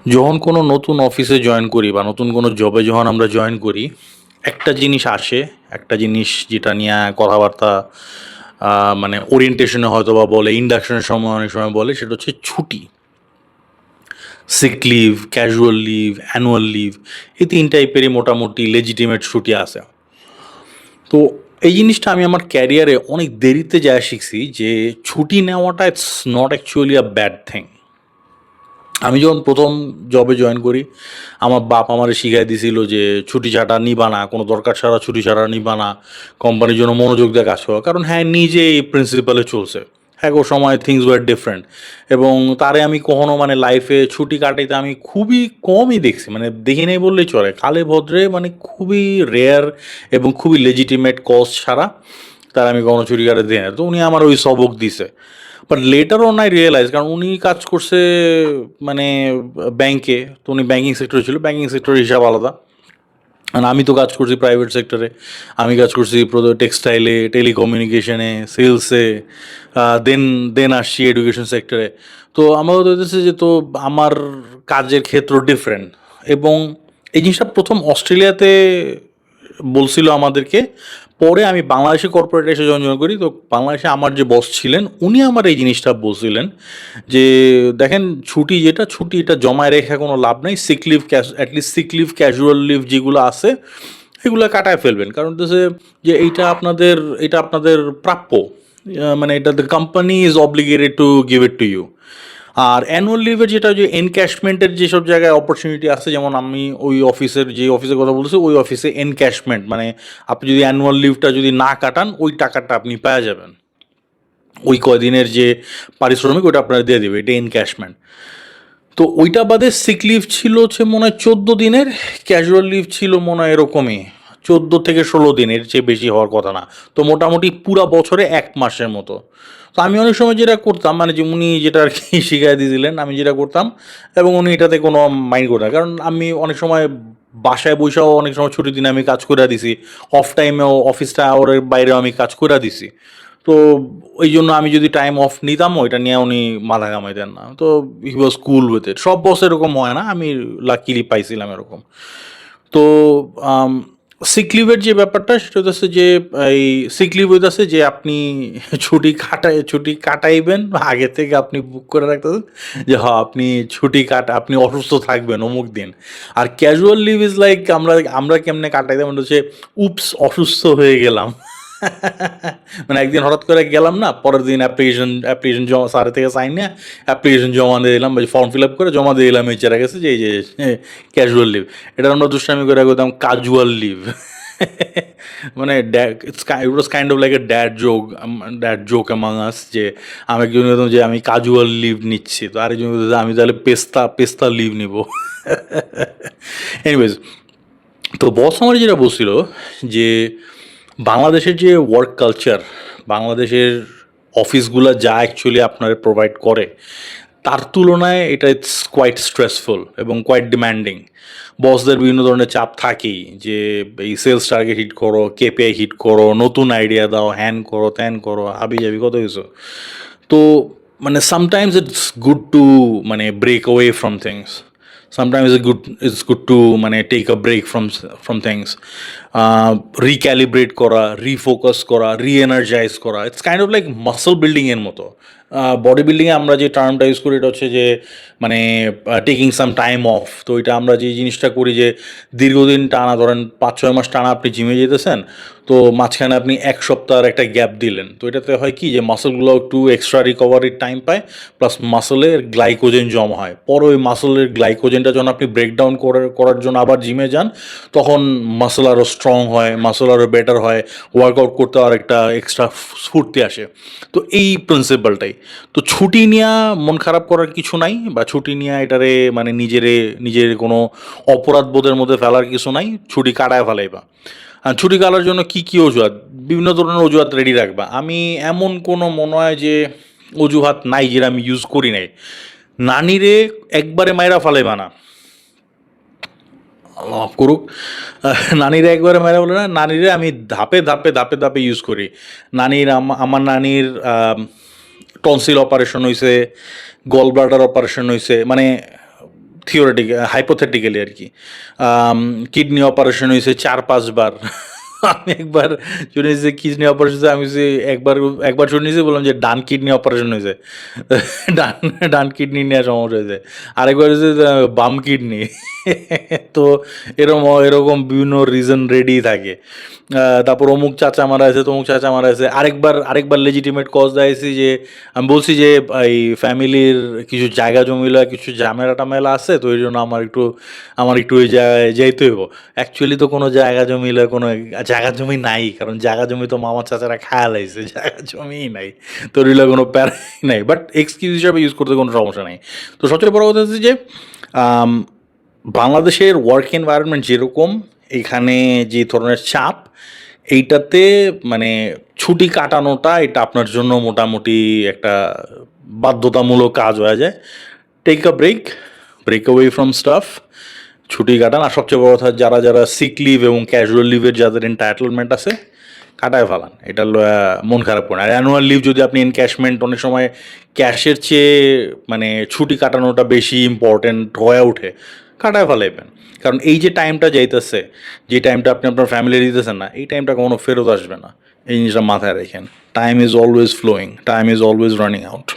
যখন কোনো নতুন অফিসে জয়েন করি বা নতুন কোনো জবে যখন আমরা জয়েন করি, একটা জিনিস আসে, একটা জিনিস যেটা নিয়ে কথাবার্তা মানে ওরিয়েন্টেশনে হয়তো বা বলে, ইন্ডাকশনের সময় অনেক সময় বলে, সেটা হচ্ছে ছুটি। Sick leave, casual leave, annual leave, এই তিন টাইপেরই মোটামুটি লেজিটিমেট ছুটি আছে। তো এই জিনিসটা আমি আমার ক্যারিয়ারে অনেক দেরিতে যায় শিখছি যে ছুটি নেওয়াটা it's not actually a bad thing. আমি যখন প্রথম জবে জয়েন করি, আমার বাপ আমারে শিখাই দিছিল যে ছুটি ছাটা নিবা না, কোনো দরকার ছাড়া ছুটি ছাড়া নিবা না, কোম্পানির জন্য মনোযোগ দিয়ে কাজ করো। কারণ হ্যাঁ, নিজে এই প্রিন্সিপালে চলছে। হ্যাঁ গো, সময় থিংস ওয়ার ডিফারেন্ট। এবং তারে আমি কখনো মানে লাইফে ছুটি কাটাইতে আমি খুবই কমই দেখছি, মানে দেখি নাই বললেই চলে। কালে ভদ্রে মানে খুবই রেয়ার এবং খুবই লেজিটিমেট কজ ছাড়া তার আমি কখনো ছুটি কাটাতে দিই না। তো উনি আমার ওই সবক দিছে। But later on I realise, কারণ উনি কাজ করছে মানে ব্যাংকে, তো উনি ব্যাংকিং সেক্টরে ছিল, ব্যাংকিং সেক্টরের হিসাব আলাদা। আর আমি তো কাজ করছি প্রাইভেট সেক্টরে। আমি কাজ করছি টেক্সটাইলে, টেলিকমিউনিকেশনে, সেলসে, দেন দেন আসছি এডুকেশন সেক্টরে। তো আমার কথা হচ্ছে যে, তো আমার কাজের ক্ষেত্র ডিফারেন্ট। এবং এই জিনিসটা প্রথম অস্ট্রেলিয়াতে বলছিল আমাদেরকে। পরে আমি বাংলাদেশে কর্পোরেটে এসে জয়েন করি। তো বাংলাদেশে আমার যে বস ছিলেন উনি আমার এই জিনিসটা বলছিলেন যে, দেখেন ছুটি যেটা, ছুটি এটা জমায় রেখে কোনো লাভ নাই। Sick leave, at least sick leave, casual leave যেগুলো আছে এগুলো কাটায় ফেলবেন। কারণ হচ্ছে যে এটা আপনাদের প্রাপ্য। মানে এটা the company is obligated to give it to you. আর অ্যানুয়াল লিভের যেটা, যে এনক্যাশমেন্টের যেসব জায়গায় অপরচুনিটি আছে, যেমন আমি ওই অফিসের যে অফিসের কথা বলছি, ওই অফিসে এনক্যাশমেন্ট মানে আপনি যদি অ্যানুয়াল লিভটা যদি না কাটান ওই টাকাটা আপনি পাওয়া যাবেন। ওই কয়দিনের যে পারিশ্রমিক ওটা আপনারা দিয়ে দেবে, এটা এনক্যাশমেন্ট। তো ওইটা বাদে সিক লিভ ছিল হচ্ছে মনে হয় 14 দিনের, ক্যাজুয়াল লিভ ছিল মনে হয় এরকমই 14 থেকে 16 দিনের, চেয়ে বেশি হওয়ার কথা না। তো মোটামুটি পুরা বছরে 1 মাসের মতো। তো আমি অনেক সময় যেটা করতাম, মানে যে উনি যেটা আর কি শিখাই দিয়েছিলেন, আমি যেটা করতাম, এবং উনি এটাতে কোনো মাইন্ড করতেন না। কারণ আমি অনেক সময় বাসায় বসেও অনেক সময় ছুটির দিনে আমি কাজ করে দিছি, অফ টাইমেও অফিসটা আওয়ারের বাইরেও আমি কাজ করে দিছি। তো ওই জন্য আমি যদি টাইম অফ নিতাম ওইটা নিয়ে উনি মাথা ঘামাইতেন না। তো হি ওয়াজ কুল উইথ ইট। সব বস এরকম হয় না, আমি লাকিলি পাইছিলাম এরকম। তো সিক লিভের যে ব্যাপারটা সেটা হচ্ছে যে, এই সিক লিভ হইতেছে যে আপনি ছুটি কাটাইবেন, আগে থেকে আপনি বুক করে রাখতেছেন যে হ্যাঁ আপনি আপনি অসুস্থ থাকবেন অমুক দিন। আর ক্যাজুয়াল লিভ ইজ লাইক আমরা আমরা কেমনে কাটাই, যেমন হচ্ছে উপস অসুস্থ হয়ে গেলাম। মানে একদিন হঠাৎ করে গেলাম না, পরের দিন অ্যাপ্লিকেশন জমা, স্যারের থেকে সাইন নিয়ে অ্যাপ্লিকেশন জমা দিয়ে দিলাম, বা ফর্ম ফিল আপ করে জমা দিয়ে দিলাম এইচআর কাছে যে এই যে ক্যাজুয়াল লিভ। এটা আমরা দুষ্টামি করে করতাম কাজুয়াল লিভ। মানে it was kind of like a dad joke among us, যে আমি একজন বলতাম যে আমি কাজুয়াল লিভ নিচ্ছি, তো আরেকজন বলতো যে আমি তাহলে পেস্তা পেস্তা লিভ নিব। এনিওয়েজ, তো বস আমার যেটা বলছিল যে বাংলাদেশের যে ওয়ার্ক কালচার, বাংলাদেশের অফিসগুলো যা অ্যাকচুয়ালি আপনার প্রোভাইড করে তার তুলনায় এটা ইটস কোয়াইট স্ট্রেসফুল এবং কোয়াইট ডিম্যান্ডিং। বসদের বিভিন্ন ধরনের চাপ থাকেই, যে এই সেলস টার্গেট হিট করো, কেপিআই হিট করো, নতুন আইডিয়া দাও, হ্যান করো ত্যান করো, হাবি জাবি কত কিছু। তো মানে সামটাইমস ইটস গুড টু মানে break away from things. Sometimes it's good to মানে take a break from things, recalibrate করা, refocus করা, re-energize করা। It's kind of like muscle building এর মতো। বডি বিল্ডিংয়ে আমরা যে টার্মটা ইউজ করি এটা হচ্ছে যে মানে টেকিং সাম টাইম অফ। তো এটা আমরা যে জিনিসটা করি যে দীর্ঘদিন টানা, ধরেন 5-6 মাস টানা আপনি জিমে যেতেছেন, তো মাঝখানে আপনি 1 সপ্তাহের একটা গ্যাপ দিলেন, তো এটাতে হয় কি যে মাসলগুলো একটু এক্সট্রা রিকভারির টাইম পায়, প্লাস মাসলের গ্লাইকোজেন জমা হয়। পরে ওই মাসলের গ্লাইকোজেনটা যখন আপনি ব্রেকডাউন করার জন্য আবার জিমে যান, তখন মাসল আরও স্ট্রং হয়, মাসল আরও বেটার হয়, ওয়ার্কআউট করতে আর একটা এক্সট্রা স্ফূর্তি আসে। তো এই প্রিন্সিপালটাই। তো ছুটি নিয়ে মন খারাপ করার কিছু নাই, বা ছুটি নিয়ে এটারে মানে নিজের কোনো অপরাধ বোধের মধ্যে ফেলার কিছু নাই। ছুটি কাটায় ফেলাইবা। আর ছুটি কাটার জন্য কী কী অজুহাত, বিভিন্ন ধরনের অজুহাত রেডি রাখবা। আমি এমন কোনো মনে হয় যে অজুহাত নাই যেটা আমি ইউজ করি নাই। নানিরে একবারে মাইরা ফালাইবা না, আল্লাহ মাফ করুক। নানিরে একবারে মাইরা বলে না, নানিরে আমি ধাপে ধাপে ধাপে ধাপে ইউজ করি। আমার নানির টনসিল অপারেশন হয়েছে, গল ব্লাডার অপারেশন হয়েছে, মানে হাইপোথেটিক্যালি আর কি। কিডনি অপারেশন হয়েছে 4-5 বার। আমি একবার শুনেছি যে কিডনি অপারেশন হয়েছে, আমি যে একবার শুনেছি, বললাম যে ডান কিডনি অপারেশন হয়েছে। ডান ডান কিডনি নিয়ে সমস্যা হয়েছে। আরেকবার হয়েছে যে বাম কিডনি। তো এরকম বিভিন্ন রিজন রেডি থাকে। তারপর অমুক চাচা মারা আছে, তমুক চাচা মারা আছে। আরেকবার লেজিটিমেট কজ দেখাইছি যে আমি বলছি যে এই ফ্যামিলির কিছু জায়গা জমি লয় কিছু ঝামেলা টামেলা আছে, তো এই জন্য আমার একটু ওই জায়গায় যাইতে হইব। অ্যাকচুয়ালি তো কোনো জায়গা জমি লয় কোনো জায়গা জমি নাই, কারণ জায়গা জমি তো মামা চাচারা খায়া লাইছে, জায়গা জমিই নাই। তো ওইগুলো কোনো প্যারাই নাই, বাট এক্সকিউজ হিসাবে ইউজ করতে কোনো সমস্যা নাই। তো সবচেয়ে বড় কথা হচ্ছে যে আম, বাংলাদেশের ওয়ার্ক এনভায়রনমেন্ট যেরকম, এখানে যে ধরনের চাপ, এইটাতে মানে ছুটি কাটানোটা এটা আপনার জন্য মোটামুটি একটা বাধ্যতামূলক কাজ হয়ে যায়। Take a break away from stuff, ছুটি কাটান। আর সবচেয়ে বড় কথা, যারা যারা সিক লিভ এবং ক্যাজুয়াল লিভের যাদের এন্টাইটেলমেন্ট আছে, কাটায় ফেলান। এটা মন খারাপ করেন। আর অ্যানুয়াল লিভ যদি আপনি এনক্যাশমেন্ট, অনেক সময় ক্যাশের চেয়ে মানে ছুটি কাটানোটা বেশি ইম্পর্টেন্ট হয়ে ওঠে, কাটায় ফেলাইবেন। কারণ এই যে টাইমটা যাইতেছে, যে টাইমটা আপনি আপনার ফ্যামিলি দিতেছেন না, এই টাইমটা কখনো ফেরত আসবে না। এই জিনিসটা মাথায় রাখেন। Time is always flowing, time is always running out.